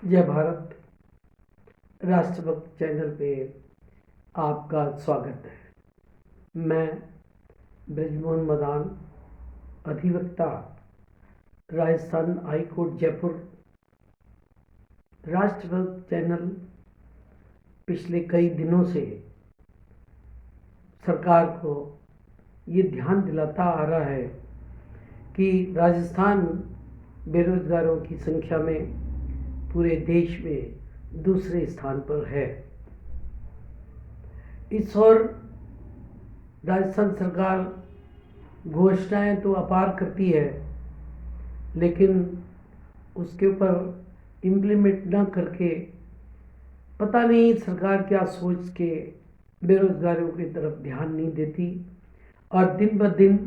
जय भारत। राष्ट्रभक्त चैनल पे आपका स्वागत है। मैं ब्रिजमोहन मदान, अधिवक्ता, Rajasthan high court Jaipur. Rashtrabhakt channel पिछले कई दिनों से सरकार को ये ध्यान दिलाता आ रहा है कि राजस्थान बेरोजगारों की संख्या में पूरे देश में दूसरे स्थान पर है। इस ओर राजस्थान सरकार घोषणाएं तो अपार करती है, लेकिन उसके ऊपर इम्प्लीमेंट न करके पता नहीं सरकार क्या सोच के बेरोजगारों की तरफ ध्यान नहीं देती और दिन ब दिन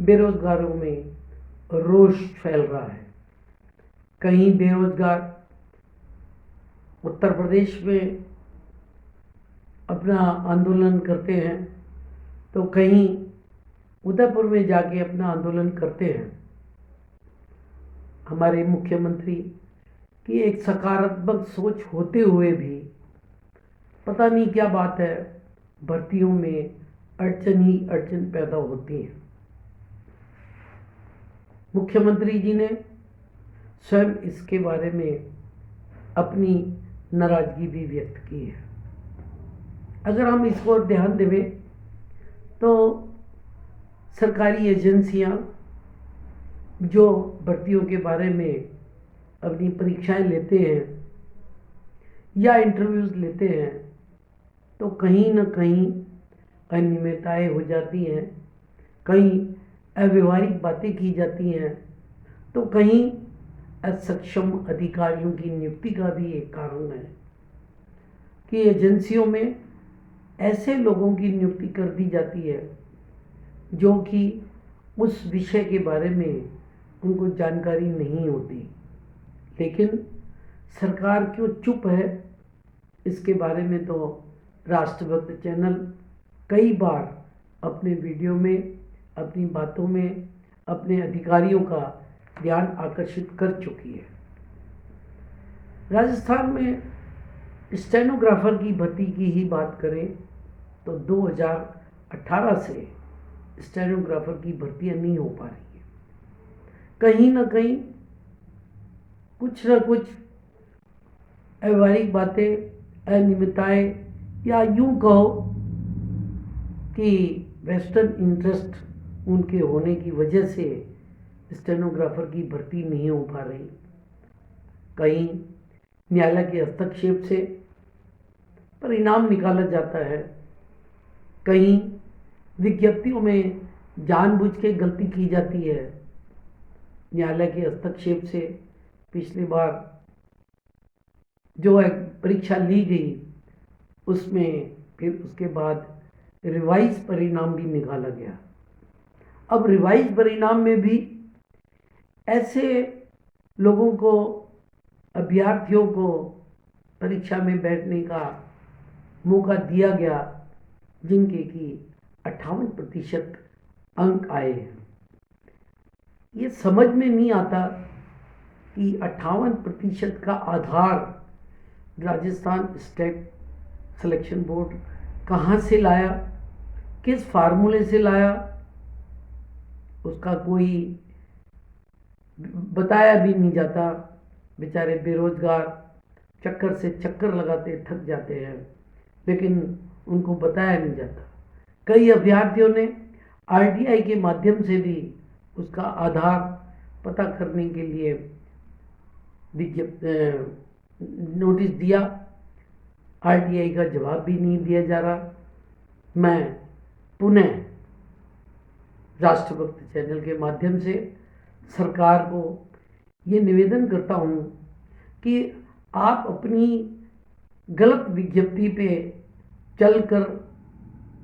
बेरोजगारों में रोष फैल रहा है। कहीं बेरोजगार उत्तर प्रदेश में अपना आंदोलन करते हैं तो कहीं उदयपुर में जाके अपना आंदोलन करते हैं। हमारे मुख्यमंत्री की एक सकारात्मक सोच होते हुए भी पता नहीं क्या बात है, भर्तियों में अड़चन ही अड़चन पैदा होती है। मुख्यमंत्री जी ने स्वयं इसके बारे में अपनी नाराजगी भी व्यक्त की है। अगर हम इस पर ध्यान दें तो सरकारी एजेंसियां जो भर्तियों के बारे में अपनी परीक्षाएं लेते हैं या इंटरव्यूज़ लेते हैं तो कहीं ना कहीं अनियमितताएं हो जाती हैं, कहीं अव्यवहारिक बातें की जाती हैं, तो कहीं असक्षम अधिकारियों की नियुक्ति का भी एक कारण है कि एजेंसियों में ऐसे लोगों की नियुक्ति कर दी जाती है जो कि उस विषय के बारे में उनको जानकारी नहीं होती। लेकिन सरकार क्यों चुप है, इसके बारे में तो राष्ट्रभक्त चैनल कई बार अपने वीडियो में, अपनी बातों में अपने अधिकारियों का ध्यान आकर्षित कर चुकी है। राजस्थान में स्टेनोग्राफर की भर्ती की ही बात करें तो 2018 से स्टेनोग्राफर की भर्तियां नहीं हो पा रही है। कहीं ना कहीं कुछ ना कुछ व्यवहारिक बातें, अनियमितताएं, या यूं कहो कि वेस्टर्न इंटरेस्ट उनके होने की वजह से स्टेनोग्राफर की भर्ती नहीं हो पा रही। कहीं न्यायालय के हस्तक्षेप से परिणाम निकाला जाता है, कहीं विज्ञप्तियों में जानबूझ के गलती की जाती है। न्यायालय के हस्तक्षेप से पिछली बार जो एक परीक्षा ली गई उसमें फिर उसके बाद रिवाइज परिणाम भी निकाला गया। अब रिवाइज परिणाम में भी ऐसे लोगों को, अभ्यर्थियों को परीक्षा में बैठने का मौका दिया गया जिनके कि 58% अंक आए हैं। ये समझ में नहीं आता कि 58% का आधार राजस्थान स्टेट सिलेक्शन बोर्ड कहाँ से लाया, किस फार्मूले से लाया, उसका कोई बताया भी नहीं जाता। बेचारे बेरोजगार चक्कर से चक्कर लगाते थक जाते हैं, लेकिन उनको बताया नहीं जाता। कई अभ्यर्थियों ने आरटीआई के माध्यम से भी उसका आधार पता करने के लिए नोटिस दिया, आरटीआई का जवाब भी नहीं दिया जा रहा। मैं पुनः राष्ट्रभक्त चैनल के माध्यम से सरकार को ये निवेदन करता हूँ कि आप अपनी गलत विज्ञप्ति पे चलकर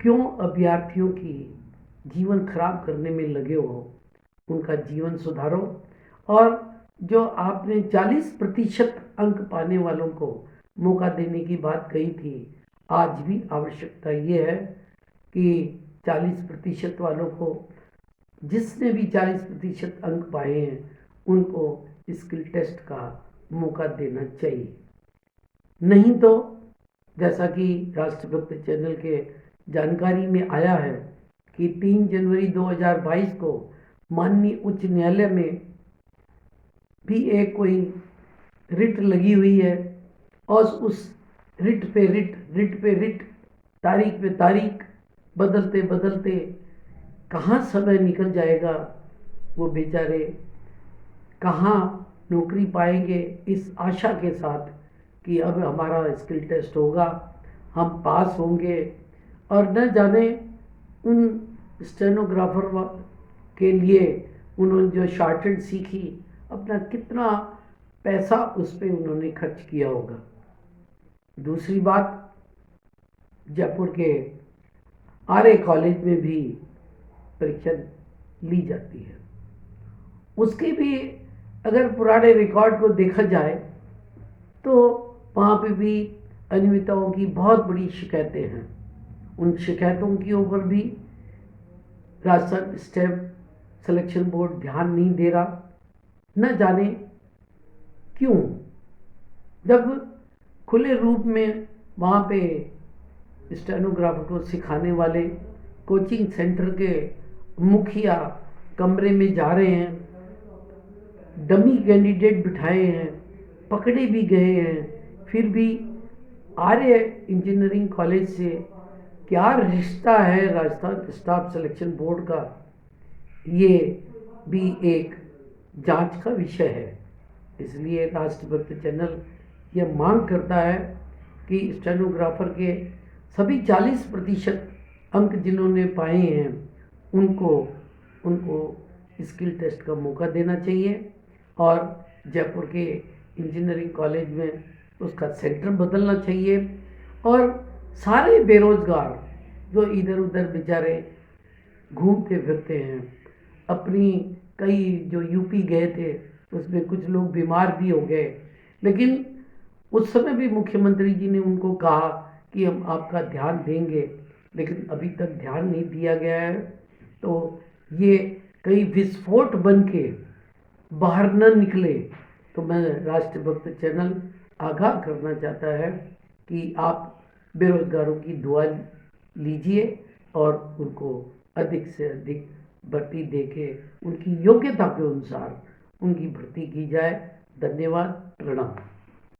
क्यों अभ्यर्थियों की जीवन खराब करने में लगे हो। उनका जीवन सुधारो और जो आपने 40% अंक पाने वालों को मौका देने की बात कही थी, आज भी आवश्यकता ये है कि 40% वालों को, जिसने भी 40% अंक पाए हैं, उनको स्किल टेस्ट का मौका देना चाहिए। नहीं तो जैसा कि राष्ट्रभक्त चैनल के जानकारी में आया है कि 3 जनवरी 2022 को माननीय उच्च न्यायालय में भी एक कोई रिट लगी हुई है और उस रिट पे रिट, तारीख पे तारीख बदलते बदलते कहाँ समय निकल जाएगा, वो बेचारे कहाँ नौकरी पाएंगे इस आशा के साथ कि अब हमारा स्किल टेस्ट होगा, हम पास होंगे और न जाने उन स्टेनोग्राफर के लिए उन्होंने जो शॉर्टेज सीखी अपना कितना पैसा उस पर उन्होंने खर्च किया होगा। दूसरी बात, जयपुर के आर्य कॉलेज में भी परीक्षा ली जाती है, उसके भी अगर पुराने रिकॉर्ड को देखा जाए तो वहाँ पे भी अनियमितताओं की बहुत बड़ी शिकायतें हैं। उन शिकायतों के ऊपर भी राजस्थान स्टेट सिलेक्शन बोर्ड ध्यान नहीं दे रहा, न जाने क्यों। जब खुले रूप में वहाँ पे स्टेनोग्राफर को सिखाने वाले कोचिंग सेंटर के मुखिया कमरे में जा रहे हैं, डमी कैंडिडेट बिठाए हैं, पकड़े भी गए हैं, फिर भी आर्य इंजीनियरिंग कॉलेज से क्या रिश्ता है राजस्थान स्टाफ सिलेक्शन बोर्ड का, ये भी एक जांच का विषय है। इसलिए राष्ट्रभक्त चैनल यह मांग करता है कि स्टेनोग्राफर के सभी 40% अंक जिन्होंने पाए हैं उनको स्किल टेस्ट का मौका देना चाहिए और जयपुर के इंजीनियरिंग कॉलेज में उसका सेंटर बदलना चाहिए और सारे बेरोजगार जो इधर उधर बेचारे घूमते फिरते हैं, अपनी कई जो यूपी गए थे उसमें कुछ लोग बीमार भी हो गए, लेकिन उस समय भी मुख्यमंत्री जी ने उनको कहा कि हम आपका ध्यान देंगे, लेकिन अभी तक ध्यान नहीं दिया गया है। तो ये कई विस्फोट बन के बाहर न निकले, तो मैं राष्ट्रभक्त चैनल आगाह करना चाहता है कि आप बेरोजगारों की दुआ लीजिए और उनको अधिक से अधिक भर्ती देके उनकी योग्यता के अनुसार उनकी भर्ती की जाए। धन्यवाद, प्रणाम।